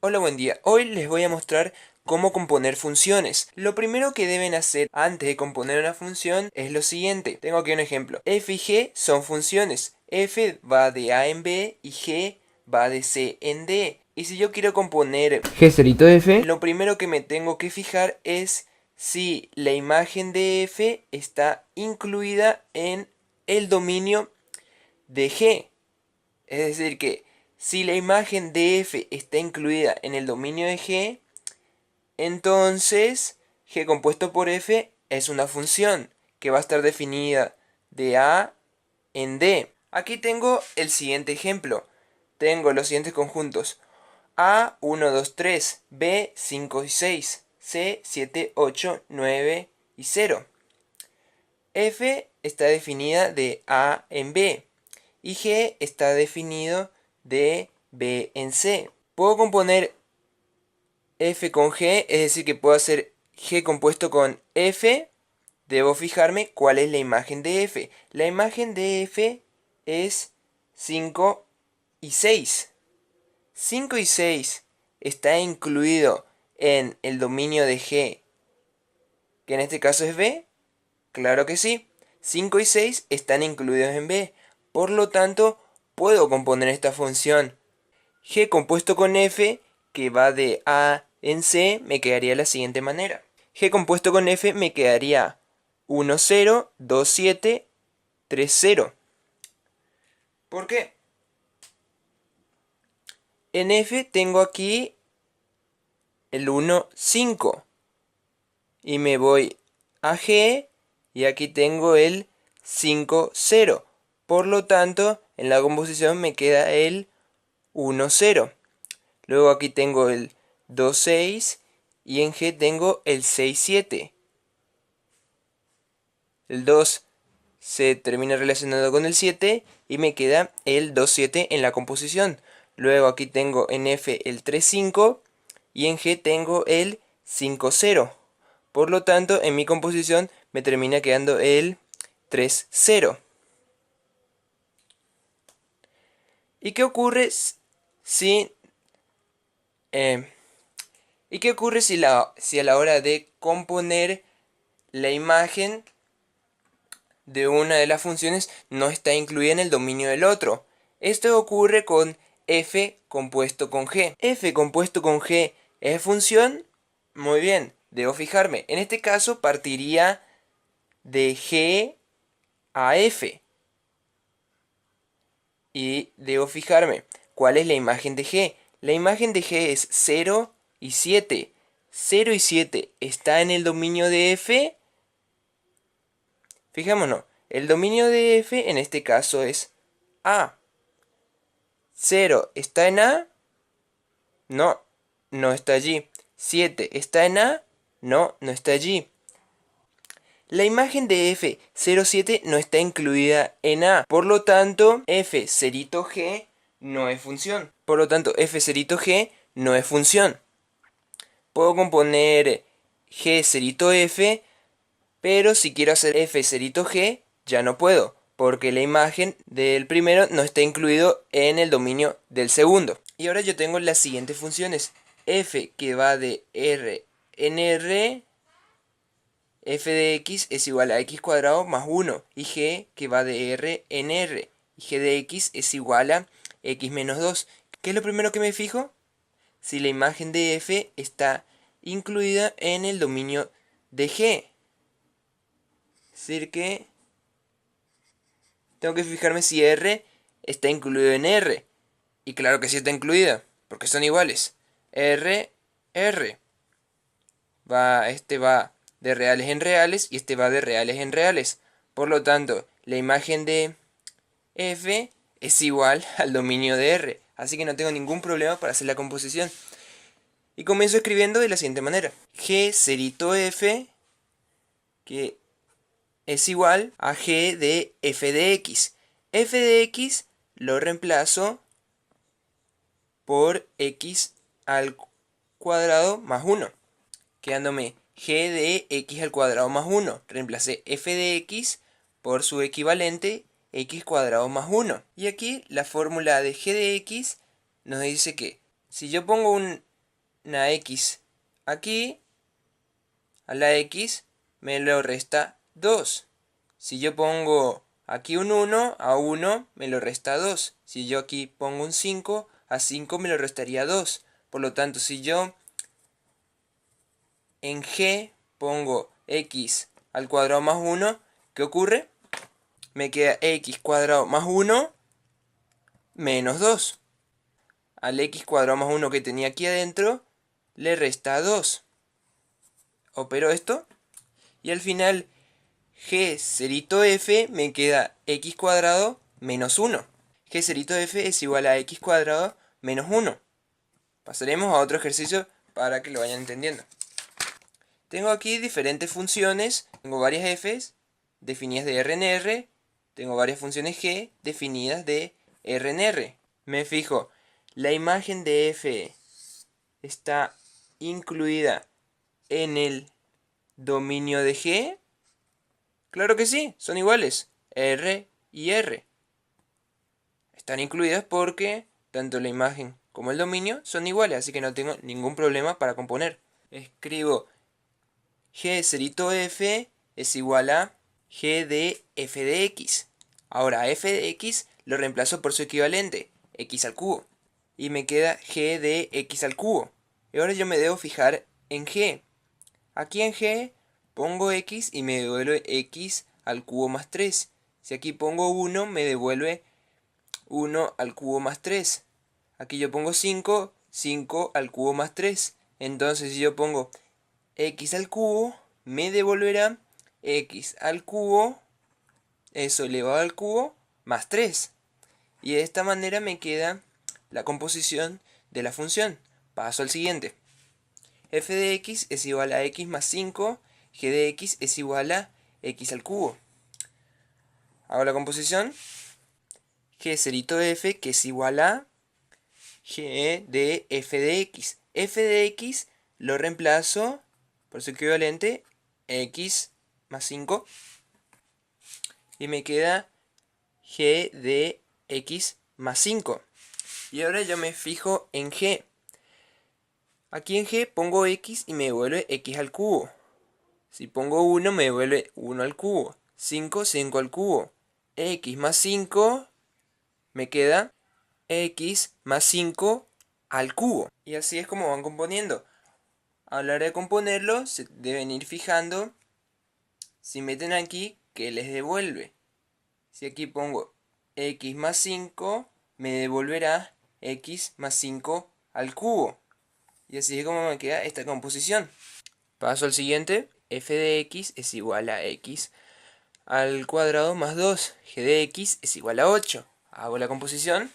Hola, buen día. Hoy les voy a mostrar cómo componer funciones. Lo primero que deben hacer antes de componer una función es lo siguiente. Tengo aquí un ejemplo. F y G son funciones. F va de A en B y G va de C en D. Y si yo quiero componer G cerito F, lo primero que me tengo que fijar es si la imagen de F está incluida en el dominio de G. Es decir que si la imagen de F está incluida en el dominio de G, entonces G compuesto por F es una función que va a estar definida de A en D. Aquí tengo el siguiente ejemplo. Tengo los siguientes conjuntos: A 1, 2, 3, B 5 y 6, C 7, 8, 9 y 0. F está definida de A en B y G está definido de B en C. Puedo componer F con G, es decir que puedo hacer G compuesto con F. Debo fijarme cuál es la imagen de F. La imagen de F es 5 y 6. 5 y 6 está incluido en el dominio de G, que en este caso es B. Claro que sí. 5 y 6 están incluidos en B. Por lo tanto, puedo componer esta función. G compuesto con F, que va de A en C, me quedaría de la siguiente manera. G compuesto con F me quedaría 1, 0, 2, 7, 3, 0. ¿Por qué? En F tengo aquí el 1, 5. Y me voy a G y aquí tengo el 5, 0. Por lo tanto, en la composición me queda el 1, 0. Luego aquí tengo el 2, 6 y en G tengo el 6, 7. El 2 se termina relacionando con el 7 y me queda el 2, 7 en la composición. Luego aquí tengo en F el 3, 5 y en G tengo el 5, 0. Por lo tanto, en mi composición me termina quedando el 3, 0. ¿Y qué ocurre si eh, ¿y qué ocurre si a la hora de componer la imagen de una de las funciones no está incluida en el dominio del otro? Esto ocurre con F compuesto con G. F compuesto con G es función. Muy bien, debo fijarme. En este caso partiría de G a F. Y debo fijarme cuál es la imagen de G. La imagen de G es 0 y 7. 0 y 7 está en el dominio de F. Fijémonos, el dominio de F en este caso es A. 0 está en A. No, no está allí. 7 está en A. No, no está allí. La imagen de F 07 no está incluida en A. Por lo tanto, F cerito G no es función. Por lo tanto, F cerito G no es función. Puedo componer G cerito F, pero si quiero hacer F cerito G, ya no puedo, porque la imagen del primero no está incluido en el dominio del segundo. Y ahora yo tengo las siguientes funciones. F que va de R en R, f de x es igual a x cuadrado más 1. Y g que va de R en R. Y g de x es igual a x menos 2. ¿Qué es lo primero que me fijo? Si la imagen de f está incluida en el dominio de g. Es decir que tengo que fijarme si R está incluido en R. Y claro que sí está incluida, porque son iguales. R, R. Este va de reales en reales y este va de reales en reales. Por lo tanto, la imagen de F es igual al dominio de R. Así que no tengo ningún problema para hacer la composición. Y comienzo escribiendo de la siguiente manera. G cerito F, que es igual a G de f de x. F de x lo reemplazo por x al cuadrado más 1. Quedándome g de x al cuadrado más 1. Reemplacé f de x por su equivalente x cuadrado más 1. Y aquí la fórmula de g de x nos dice que si yo pongo una x aquí, a la x me lo resta 2. Si yo pongo aquí un 1, a 1 me lo resta 2. Si yo aquí pongo un 5, a 5 me lo restaría 2. Por lo tanto, si yo en g pongo x al cuadrado más 1, ¿qué ocurre? Me queda x cuadrado más 1 menos 2. Al x cuadrado más 1 que tenía aquí adentro, le resta 2. Opero esto y al final g cerito f me queda x cuadrado menos 1. G cerito f es igual a x cuadrado menos 1. Pasaremos a otro ejercicio para que lo vayan entendiendo. Tengo aquí diferentes funciones. Tengo varias f's definidas de R en R. Tengo varias funciones g definidas de R en R. Me fijo, la imagen de f está incluida en el dominio de g. Claro que sí, son iguales. R y R. Están incluidas porque tanto la imagen como el dominio son iguales, así que no tengo ningún problema para componer. Escribo g cerito f es igual a g de f de x. Ahora f de x lo reemplazo por su equivalente, x al cubo. Y me queda g de x al cubo. Y ahora yo me debo fijar en g. Aquí en g pongo x y me devuelve x al cubo más 3. Si aquí pongo 1 me devuelve 1 al cubo más 3. Aquí yo pongo 5, 5 al cubo más 3. Entonces si yo pongo x al cubo, me devolverá x al cubo, eso elevado al cubo, más 3. Y de esta manera me queda la composición de la función. Paso al siguiente. F de x es igual a x más 5, g de x es igual a x al cubo. Hago la composición. G cerito de f que es igual a g de f de x. F de x lo reemplazo por su equivalente x más 5 y me queda g de x más 5. Y ahora yo me fijo en g. Aquí en g pongo x y me devuelve x al cubo. Si pongo 1 me devuelve 1 al cubo. 5, 5 al cubo. X más 5 me queda x más 5 al cubo. Y así es como van componiendo. A la hora de componerlo se deben ir fijando si meten aquí que les devuelve. Si aquí pongo x más 5 me devolverá x más 5 al cubo. Y así es como me queda esta composición. Paso al siguiente. F de x es igual a x al cuadrado más 2. G de x es igual a 8. Hago la composición.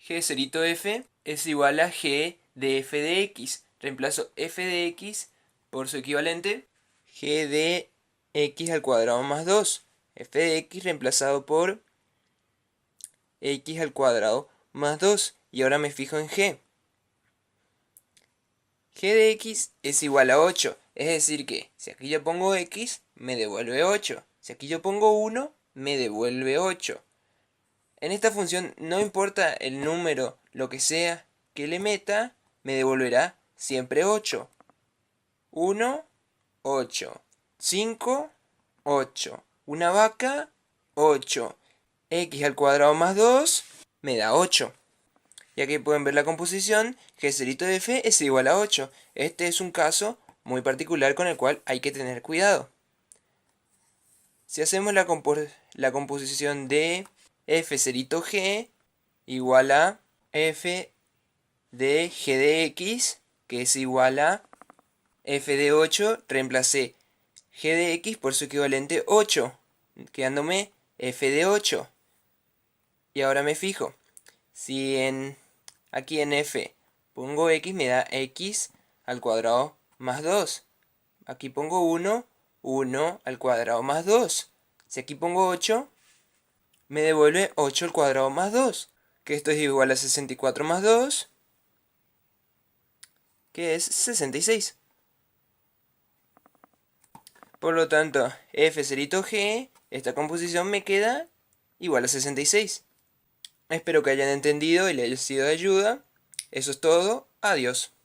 G cerito f es igual a g de f de x. Reemplazo f de x por su equivalente. G de x al cuadrado más 2. F de x reemplazado por x al cuadrado más 2. Y ahora me fijo en g. G de x es igual a 8. Es decir que si aquí yo pongo x, me devuelve 8. Si aquí yo pongo 1, me devuelve 8. En esta función no importa el número, lo que sea que le meta, me devolverá siempre 8. 1, 8. 5, 8. Una vaca, 8. X al cuadrado más 2 me da 8. Y aquí pueden ver la composición, g cerito de f es igual a 8. Este es un caso muy particular con el cual hay que tener cuidado. Si hacemos la composición de f cerito g igual a f de g de x, que es igual a f de 8, reemplacé g de x por su equivalente 8, quedándome f de 8. Y ahora me fijo, si aquí en f pongo x, me da x al cuadrado más 2. Aquí pongo 1, 1 al cuadrado más 2. Si aquí pongo 8, me devuelve 8 al cuadrado más 2. Que esto es igual a 64 más 2, que es 66. Por lo tanto, f cerito g, esta composición me queda igual a 66. Espero que hayan entendido y les haya sido de ayuda. Eso es todo. Adiós.